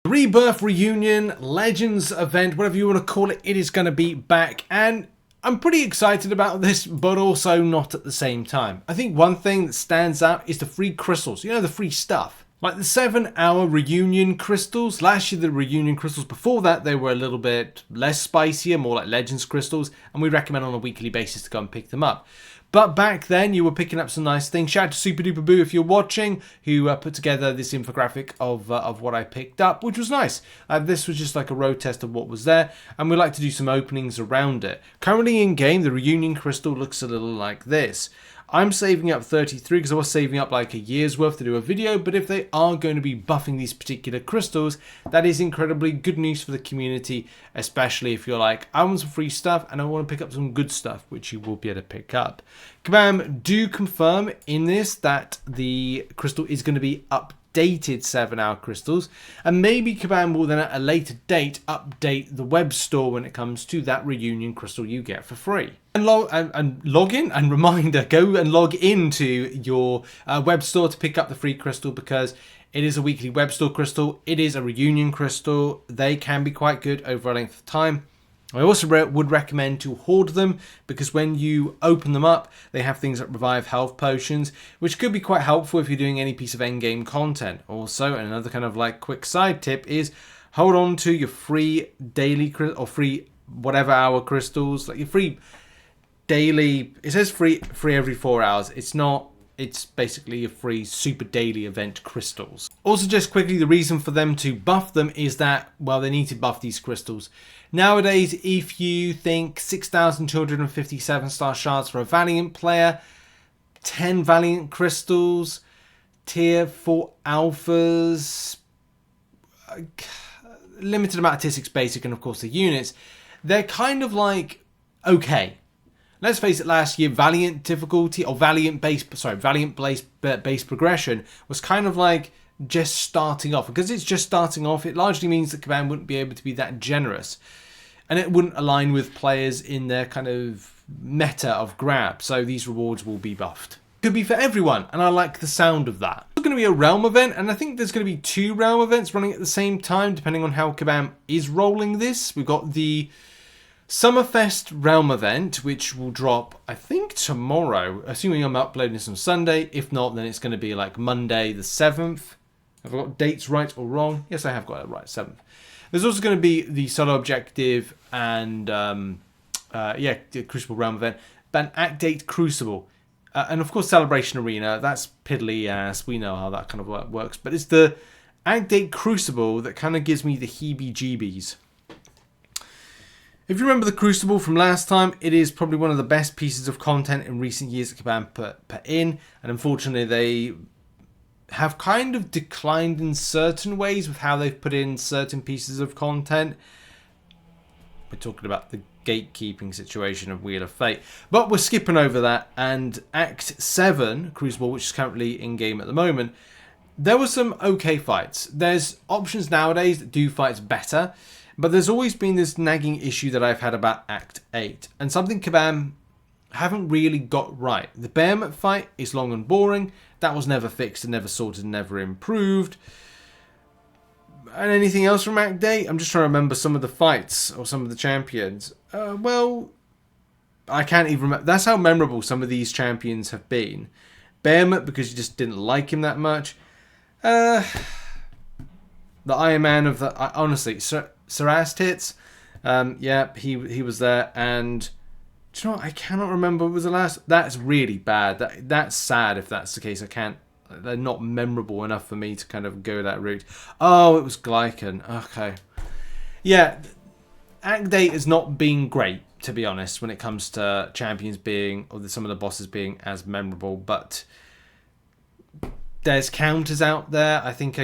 The Rebirth Reunion, Legends event, whatever you want to call it, it is going to be back, and I'm pretty excited about this, but also not at the same time. I think one thing that stands out is the free crystals, you know, the free stuff. Like the 7-hour reunion crystals. Last year the reunion crystals, before that they were a little bit less spicier, more like Legends crystals, and we recommend on a weekly basis to go and pick them up. But back then, you were picking up some nice things. Shout out to Super Duper Boo if you're watching, who put together this infographic of what I picked up, which was nice. This was just like a road test of what was there, and we like to do some openings around it. Currently in game, the Reunion Crystal looks a little like this. I'm saving up 33 because I was saving up like a year's worth to do a video, but if they are going to be buffing these particular crystals, that is incredibly good news for the community, especially if you're like, I want some free stuff and I want to pick up some good stuff, which you will be able to pick up. Kabam do confirm in this that the crystal is going to be updated 7-hour crystals, and maybe Kabam will then at a later date update the web store when it comes to that reunion crystal you get for free. And log in, and reminder, go and log into your web store to pick up the free crystal, because it is a weekly web store crystal. It is a reunion crystal. They can be quite good over a length of time. I also would recommend to hoard them, because when you open them up, they have things that revive health potions, which could be quite helpful if you're doing any piece of endgame content. Also, another kind of like quick side tip is hold on to your free daily or free whatever hour crystals, like your free daily. It says free every 4 hours. It's not. It's basically a free super daily event crystals. Also, just quickly, the reason for them to buff them is that, well, they need to buff these crystals. Nowadays, if you think 6,257 star shards for a Valiant player, 10 Valiant crystals, tier 4 alphas, limited amount of tier 6 basic, and of course the units, they're kind of like, okay. Let's face it, last year, Valiant difficulty, or Valiant base progression was kind of like just starting off. Because it's just starting off, it largely means that Kabam wouldn't be able to be that generous. And it wouldn't align with players in their kind of meta of grab. So these rewards will be buffed. Could be for everyone, and I like the sound of that. It's going to be a realm event, and I think there's going to be 2 realm events running at the same time, depending on how Kabam is rolling this. We've got the Summerfest Realm event, which will drop, I think, tomorrow, assuming I'm uploading this on Sunday. If not, then it's going to be like Monday the 7th. Have I got dates right or wrong? Yes, I have got it right, 7th. There's also going to be the solo objective and, the Crucible Realm event, but an Act 8 Crucible. And of course, Celebration Arena, that's piddly ass. We know how that kind of works. But it's the Act 8 Crucible that kind of gives me the heebie-jeebies. If you remember the Crucible from last time, it is probably one of the best pieces of content in recent years that Kabam put in. And unfortunately, they have kind of declined in certain ways with how they've put in certain pieces of content. We're talking about the gatekeeping situation of Wheel of Fate. But we're skipping over that. And Act 7 Crucible, which is currently in game at the moment, there were some okay fights. There's options nowadays that do fights better. But there's always been this nagging issue that I've had about Act 8. And something Kabam haven't really got right. The Bahumet fight is long and boring. That was never fixed and never sorted and never improved. And anything else from Act 8? I'm just trying to remember some of the fights or some of the champions. Well, I can't even remember. That's how memorable some of these champions have been. Bahumet, because you just didn't like him that much. The Iron Man of the... honestly, Saras Tits, yeah, he was there, and do you know what? I cannot remember what was the last. That's really bad. That's sad if that's the case. They're not memorable enough for me to kind of go that route. Oh, it was Glycan. Okay, yeah, Act 8 has not been great, to be honest, when it comes to champions being, or some of the bosses being as memorable. But there's counters out there. I think did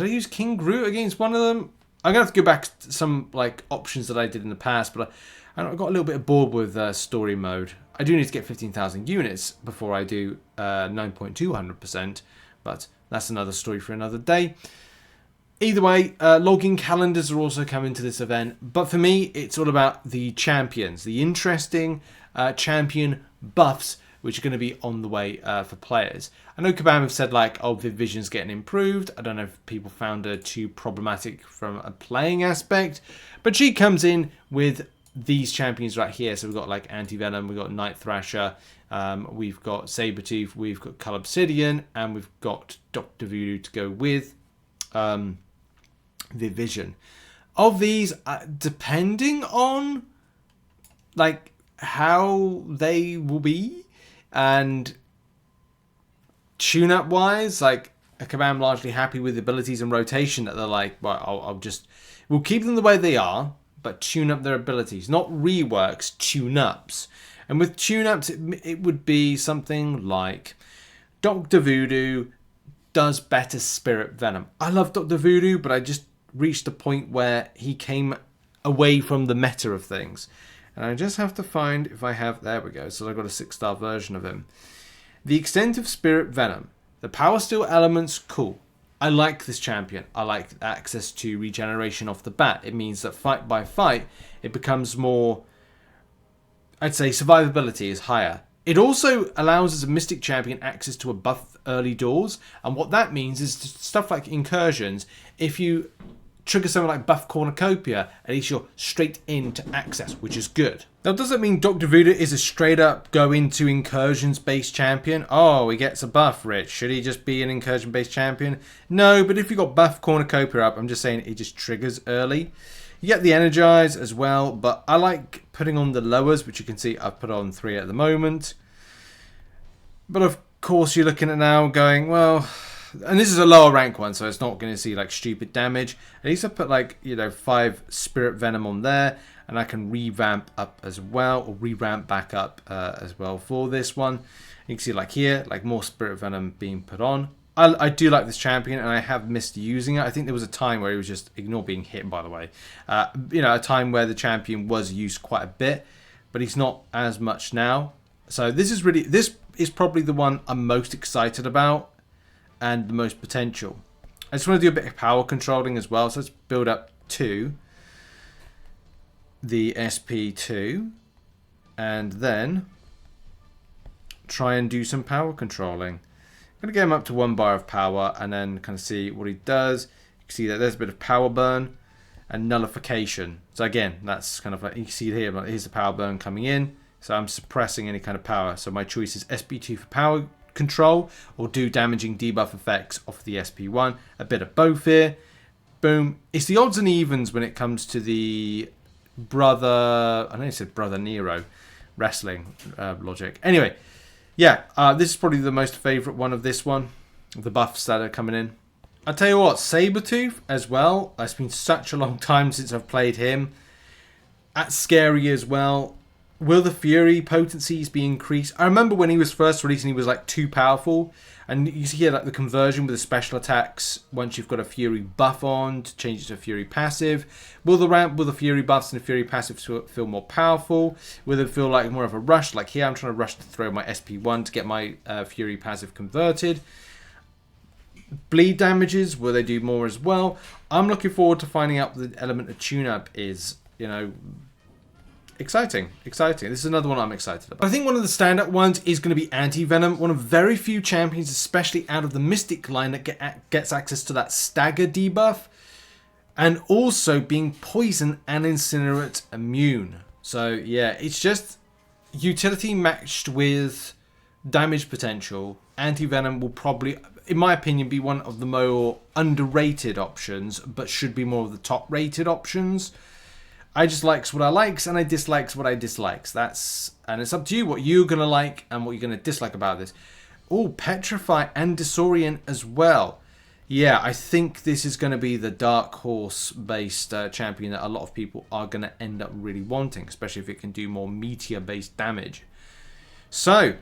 I use King Groot against one of them? I'm going to have to go back to some like options that I did in the past, but I got a little bit bored with story mode. I do need to get 15,000 units before I do 9.200%, but that's another story for another day. Either way, login calendars are also coming to this event, but for me, it's all about the champions, the interesting champion buffs which are going to be on the way for players. I know Kabam have said like, oh, the vision's getting improved. I don't know if people found her too problematic from a playing aspect, but she comes in with these champions right here. So we've got like Anti-Venom, we've got Night Thrasher, we've got Sabretooth, we've got Cull Obsidian, and we've got Dr. Voodoo to go with the Vision. Of these, depending on like how they will be and tune-up wise, like Kabam largely happy with the abilities and rotation that they're like, well, we'll keep them the way they are, but tune up their abilities, not reworks, tune-ups. And with tune-ups, it would be something like Dr. Voodoo does better Spirit Venom. I love Dr. Voodoo, but I just reached a point where he came away from the meta of things. And I just have to find if I have... There we go. So I've got a 6-star version of him. The extent of Spirit Venom. The Power Steel elements, cool. I like this champion. I like access to regeneration off the bat. It means that fight by fight, it becomes more... I'd say survivability is higher. It also allows as a Mystic champion access to a buff early doors. And what that means is stuff like incursions. If you trigger something like buff cornucopia, at least you're straight into access, which is good. Now, does that mean Dr. Voodoo is a straight up go into incursions based champion? Oh, he gets a buff, Rich. Should he just be an incursion based champion? No, but if you got buff cornucopia up, I'm just saying it just triggers early. You get the energize as well, but I like putting on the lowers, which you can see I've put on 3 at the moment. But of course you're looking at now going, well, and this is a lower rank one, so it's not going to see like stupid damage. At least I put like, 5 Spirit Venom on there, and I can revamp up as well, or re-ramp back up as well for this one. You can see like here, like more Spirit Venom being put on. I do like this champion, and I have missed using it. I think there was a time where he was just, ignore being hit by the way, a time where the champion was used quite a bit, but he's not as much now. So this is probably the one I'm most excited about and the most potential. I just want to do a bit of power controlling as well. So let's build up to the SP2 and then try and do some power controlling. I'm going to get him up to 1 bar of power and then kind of see what he does. You can see that there's a bit of power burn and nullification. So again, that's kind of like, you can see here, here's the power burn coming in. So I'm suppressing any kind of power. So my choice is SP2 for power control or do damaging debuff effects off the SP1. A bit of both here. Boom. It's the odds and evens when it comes to the brother... I know you said brother Nero wrestling logic. Anyway, yeah, this is probably the most favourite one of this one. The buffs that are coming in. I'll tell you what, Sabretooth as well. It's been such a long time since I've played him. That's scary as well. Will the Fury potencies be increased? I remember when he was first released and he was like too powerful. And you see here like the conversion with the special attacks once you've got a Fury buff on to change it to a Fury passive. Will the Fury buffs and the Fury passive feel more powerful? Will it feel like more of a rush? Like here I'm trying to rush to throw my SP1 to get my Fury passive converted. Bleed damages, will they do more as well? I'm looking forward to finding out what the element of tune-up is, Exciting. This is another one I'm excited about. I think one of the standout ones is going to be Anti-Venom. One of very few champions, especially out of the Mystic line, that gets access to that stagger debuff. And also being poison and incinerate immune. So yeah, it's just utility matched with damage potential. Anti-Venom will probably, in my opinion, be one of the more underrated options, but should be more of the top rated options. I just likes what I likes and I dislikes what I dislikes. And it's up to you what you're going to like and what you're going to dislike about this. Oh, Petrify and Disorient as well. Yeah, I think this is going to be the Dark Horse based champion that a lot of people are going to end up really wanting, especially if it can do more Meteor based damage. So,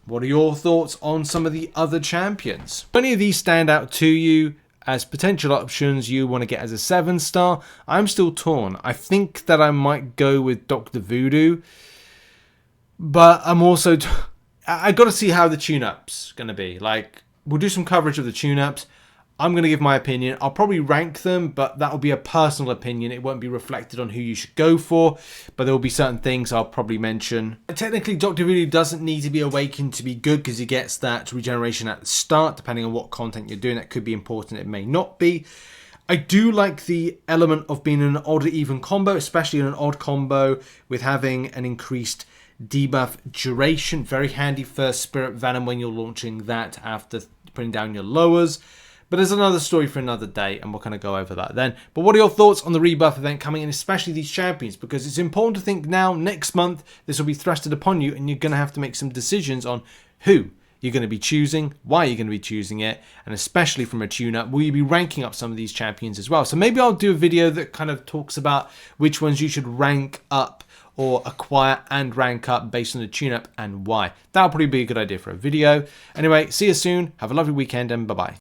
what are your thoughts on some of the other champions? Do any of these stand out to you as potential options you want to get as a 7-star? I'm still torn. I think that I might go with Dr. Voodoo, but I'm also... I got to see how the tune-up's going to be. Like, we'll do some coverage of the tune-ups. I'm going to give my opinion. I'll probably rank them, but that will be a personal opinion. It won't be reflected on who you should go for, but there will be certain things I'll probably mention. Technically, Dr. Voodoo doesn't need to be awakened to be good because he gets that regeneration at the start, depending on what content you're doing. That could be important, it may not be. I do like the element of being an odd even combo, especially in an odd combo with having an increased debuff duration. Very handy for Spirit Venom when you're launching that after putting down your lowers. But there's another story for another day, and we'll kind of go over that then. But what are your thoughts on the Rebirth event coming in, especially these champions? Because it's important to think now, next month, this will be thrusted upon you, and you're going to have to make some decisions on who you're going to be choosing, why you're going to be choosing it, and especially from a tune-up, will you be ranking up some of these champions as well? So maybe I'll do a video that kind of talks about which ones you should rank up or acquire and rank up based on the tune-up and why. That'll probably be a good idea for a video. Anyway, see you soon. Have a lovely weekend, and bye-bye.